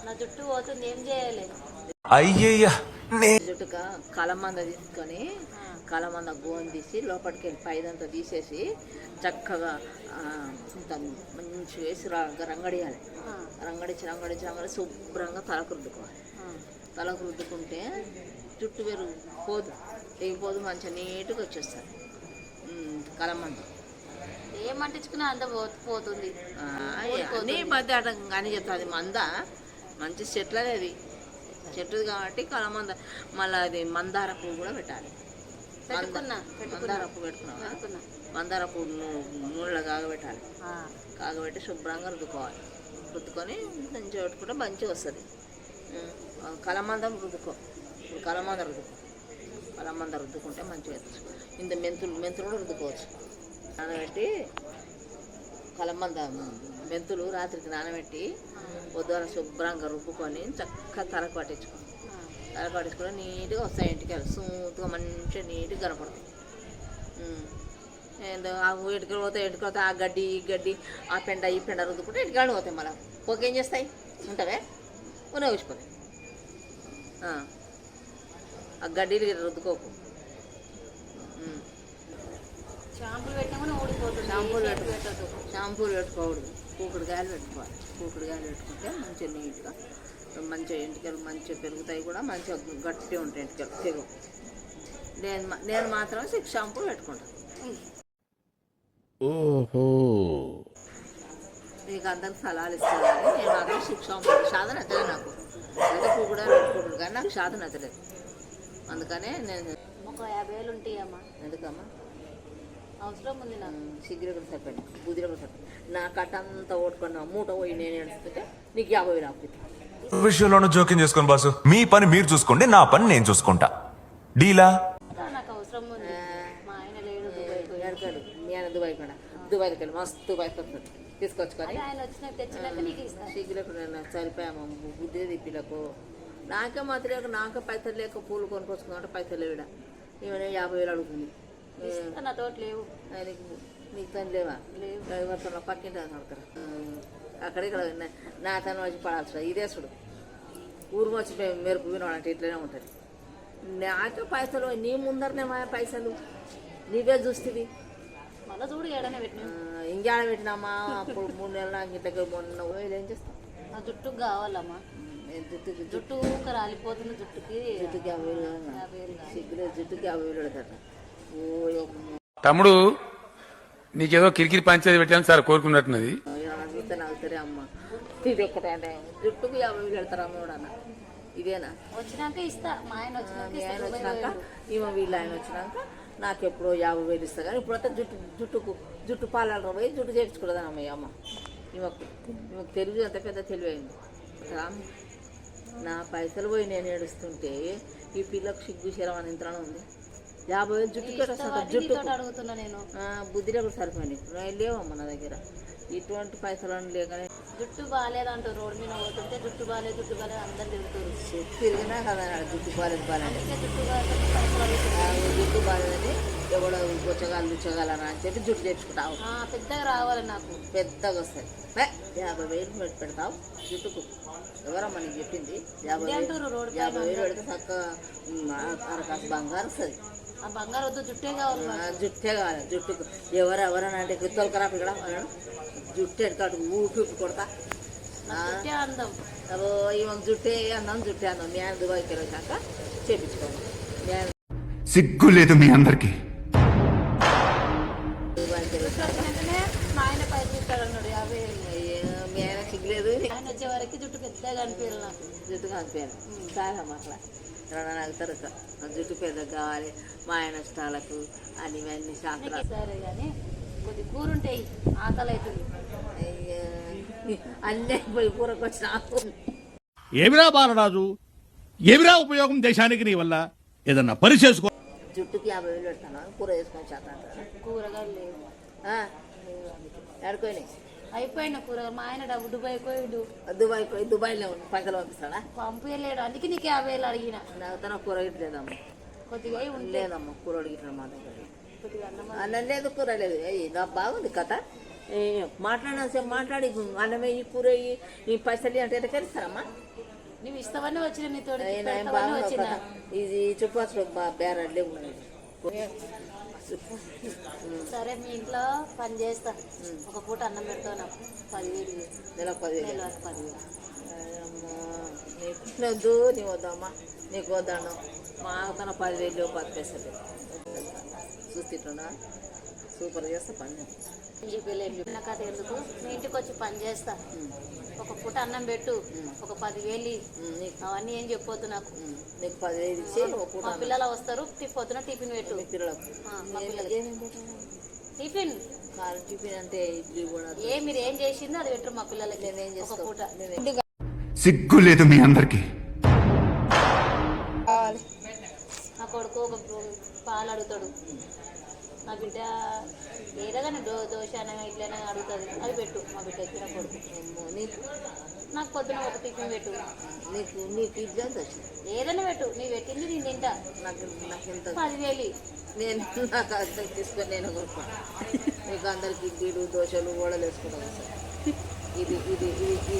నా జుట్టు పోతుంది, ఏం చేయాలి? అయ్యయ్యా జుట్టుగా కలమంద తీసుకొని కలమంద గోని తీసి లోపలికి వెళ్ళి పైదంతా తీసేసి చక్కగా ఇంత మంచిగా వేసి రంగడియాలి. రంగడి శుభ్రంగా తలకు రుద్దుకోవాలి. తలకు రుద్దుకుంటే జుట్టు పోదు, తెగిపోదు, మంచిగా నీట్గా వచ్చేస్తుంది కలమంద. ఏమంటించుకున్నా అంత పోతుంది. నీ మధ్య అని చెప్తుంది. మంద మంచి చెట్లది, అది చెట్టుది కాబట్టి కలమంద. మళ్ళీ అది మందార పువ్వు కూడా పెట్టాలి. మందార పువ్వు పెట్టుకున్నా, మందార పువ్వు నూనెలో కాగబెట్టాలి. కాగబెట్టి శుభ్రంగా రుద్దుకోవాలి. రుద్దుకొని మంచిగా పెట్టుకుంటే మంచిగా వస్తుంది. కలమందం రుద్దుకో, కలమంద రుద్దుకుంటే మంచిగా ఇంత మెంతులు కూడా రుద్దుకోవచ్చు. నానబెట్టి కలమంద మెంతులు రాత్రికి నానబెట్టి పొద్దున శుభ్రంగా రుబ్బుకొని చక్కగా తలకు పట్టించుకొని నీట్గా వస్తాయి. ఇంటికి స్మూత్గా మంచిగా నీట్గా కనపడుతుంది. ఆ ఇంటికి పోతే ఆ గడ్డి ఈ గడ్డి ఆ పెండ ఈ పెండ రుద్దుకుంటే ఇంటికాడ పోతాయి. మళ్ళీ పోకేం చేస్తాయి ఉంటావే కొనే ఊసిపోతాయి. ఆ గడ్డీలు రుద్దుకోకు. షాంపూలు పెట్టినా ఊడిపోతుంది. షాంపూలు పెట్టుకోకూడదు, కూకుడుకాయలు పెట్టుకోవాలి. కూకుడుకాయలు పెట్టుకుంటే మంచిగా నీట్గా మంచిగా ఎంటికలు మంచిగా పెరుగుతాయి, కూడా మంచిగా గట్టిగా ఉంటాయి ఎంటికలు తెగు. నేను మాత్రం 6 షాంపూలు పెట్టుకుంటాను. ఓహో, నీకు అందరికి సలహాలు ఇస్తాను కానీ నేను మాత్రం 6 షాంపూలు. సాధన నచ్చలేదు నాకు, అయితే కూడా పెట్టుకుంటాను కానీ నాకు సాధన నచ్చలేదు. అందుకనే నేను ఒక 50,000 ఉంటాయమ్మా. ఎందుకమ్మా? అవసరం ఉంది నాకు. సిగ్గులు కూడా సరిపోయింది, బుద్ధిలో కూడా సరిపోయింది. నా కట్టంతా ఓటుకున్నా మూట పోయి నేను ఏడుస్తుంటే నీకు 50,000 ఆపుతాను. విషయంలోనూ జోక్యం చేసుకోండి బాసు. మీ పని మీరు చూసుకోండి, నా పని నేను చూసుకుంటా. డీలా? నాకు అవసరం ఉంది. మా ఆయన లేడు, ఎడకాడు. మీ ఆయన దుబాయ్కి వెళ్ళి మస్తు బయటకు తీసుకొచ్చుకొని ఆయన తెచ్చినాక నీకు ఇస్తాను. సిగ్గులకు నేను సరిపోయాము. బుద్ధి దిప్పిలకు నాకే మాత్రం లేక నాకే పైసలు లేక పూలు కొనుక్కొచ్చుకుంటే పైసలు లేవిడ. ఈమె 50,000 అడుగుతుంది. నా తోట లేవు. నీకు తను లేవా? లేవు. పక్కింటి అడుగుతారు. అక్కడిక్కడ నా తను వచ్చి పడాల్సి ఇదేసుడు ఊరు వచ్చి మెరుపు వినవాలంటే ఇట్లనే ఉంటుంది. నాకే పైసలు నీ ముందరనే మా పైసలు నీవే చూస్తుంది. మళ్ళీ చూడు ఏడనే పెట్టినా, ఇంకేడ పెట్టినామా? అప్పుడు 3 నెలలు నాకు ఇంతకు మొన్న ఏం చేస్తాం? నా జుట్టుకు కావాలమ్మా. జుట్టు రాలిపోతుంది. జుట్టుకి 50,000 సిగ్గులే. జుట్టుకి 50,000 పెడతారు. తమ్ముడు నీకేదో కిరికిరి పంచేది పెట్టాను సార్ కోరుకున్నట్టున్నది. చూస్తే నవ్వుతారే అమ్మ. ఇది ఒక్కటే అంటే జుట్టుకు 50,000 పెడతారు అమ్మ కూడా అన్న. ఇదేనా? వచ్చినాక ఇస్తా. మా ఆయన వచ్చినాక ఈమె వీళ్ళ ఆయన వచ్చినాక నాకు ఎప్పుడో 50,000 ఇస్తా. కానీ ఇప్పుడైతే జుట్టు పాలలో పోయి జుట్టు చేయించుకోలేదని అమ్మాయి అమ్మ. ఈమెకు తెలివి అంత పెద్ద తెలివి అయింది. నా పైసలు పోయి నేను ఏడుస్తుంటే ఈ పిల్లకు సిగ్గు శరం అని ఇంతలో ఉంది. 50,000 జుట్టు అడుగుతున్నా నేను. బుద్ధిలో కూడా సరిపోయింది. లేవమ్మ నా దగ్గర ఇటువంటి పైసలు లేకనే. జుట్టు బాగాలేదంటూ రోడ్డు మీద పోతుంటే జుట్టు బాగాలేదు అందరు తిరుగుతారు. తిరిగినా కదా జుట్టు బాగాలేదు జుట్టు బాగాలేదని ఎవడో లుచ్చగాలని అని చెప్పి జుట్టు తెచ్చుకుంటావు. పెద్దగా రావాలి నాకు, పెద్దగా వస్తాయి. 50,000 పెడతావు జుట్టుకు. ఎవరమ్మా నీకు చెప్పింది? 50,000 పెడితే చక్కగా అరకాసు బంగారు వస్తుంది. ఆ బంగారు వద్దు, జుట్టే కావాలి. జుట్టే కావాలి. జుట్టుకు ఎవరెవరని అంటే తొలకరా ఇక్కడ జుట్టు ఎడకాటు ఊపి కొడతా. అందం ఈమెకు జుట్టే అందం, జుట్టే అందం. మీ ఆయన దుబాయ్కి వెళ్ళాక చేపించుకోండి. సిగ్గు లేదు మీ అందరికి. మా ఆయన పైసలు ఇస్తాడన్నాడు 50,000. మీ ఆయన సిగ్గులేదు. ఆయన వచ్చే వరకు జుట్టు పెద్దగా అనిపించాలి. నాకు జుట్టు కనిపించాలి. చాలా అట్లా నగుతారు. జుట్టు పెద్ద కావాలి మా ఆయన ఇష్టాలకు అని ఇవన్నీ శాస్త్రాలు. సరే కానీ కొద్ది కూర ఉంటాయి, ఆకలి అవుతుంది. అన్నీ పోయి కూరకు వచ్చిన ఏమిరా బాలరాజు, ఏమిరా ఉపయోగం దేశానికి నీ వల్ల? ఏదన్నా పని చేసుకో. జుట్టుకి 50,000 పెడతాను, కూర చేసుకొని చేస్తాను. కూరగాయలు లేవు. ఎడుకోని అయిపోయిన కూర. మా ఆయన దుబాయ్ పోయిండు. దుబాయ్లో పైసలు పంపిస్తాడా? పంపించలేడు. అందుకే నీకు 50,000 అడిగిన. నాకు కూర గిట్లేదమ్మా. కొద్దిగా ఉండలేదమ్మా కూర అడిగిన మా దగ్గర. అన్నం లేదు, కూర లేదు. నాకు బాగుంది కథ. మాట్లాడినా మాట్లాడి అన్నమే ఈ కూర ఈ పైసలు అంటే ఎట్లా కలుస్తారమ్మా? నువ్వు ఇస్తావని వచ్చిన నీతో అయినా ఏం బాగుంది వచ్చిన ఇది చుట్టుపక్కల బేరడ్లే ఉన్నది సరే మీ ఇంట్లో పని చేస్తా ఒక పూట అన్నం పెడతావు నాకు 10,000 నెలకు 10,000 నెలకు 10,000 అమ్మా నీకు వద్దు నీ వద్దమ్మా నీకు వద్దాను మా తన 10,000 10 పైసలు చూస్తున్నా సూపర్ చేస్తా పని నా కథ ఎందుకు మీ ఇంటికి వచ్చి పని చేస్తా ఒక పూట అన్నం పెట్టు ఒక 10,000 నీకు అవన్నీ ఏం చెప్పొద్దు నాకు నీకు 10,000 ఇచ్చి ఒక పూట మా పిల్లలు వస్తారు పొద్దున టిఫిన్ పెట్టు మీ పిల్లలకు మా పిల్లలకి టిఫిన్ కారం టిఫిన్ అంటే ఇడ్లీ కూడా మీరు ఏం చేసిందో అది పెట్టరు మా పిల్లలకి నేనేం ఒక చేస్తా పూట సిగ్గు లేదు మీ అందరికి. నా కొడుకు ఒక పాలు అడుగుతాడు మా బిడ్డ ఏదైనా దోశ అయినా ఇట్లైనా అడుగుతుంది అది పెట్టు మా బిడ్డకి నా కొడుకు నీకు నాకు పొద్దున ఒక టిఫిన్ పెట్టు నీకు ఇడ్లీ అంత వచ్చింది ఏదైనా పెట్టు నీవు పెట్టింది నేను తింటా నాకు ఎంత 10,000 నేను నాకు అర్థం తీసుకొని నేను కొనుక్కోను మీకు అందరికి ఇడ్లీలు దోశలు ఓడలు వేసుకుంటాను సార్ ఇది ఇది ఇది ఈ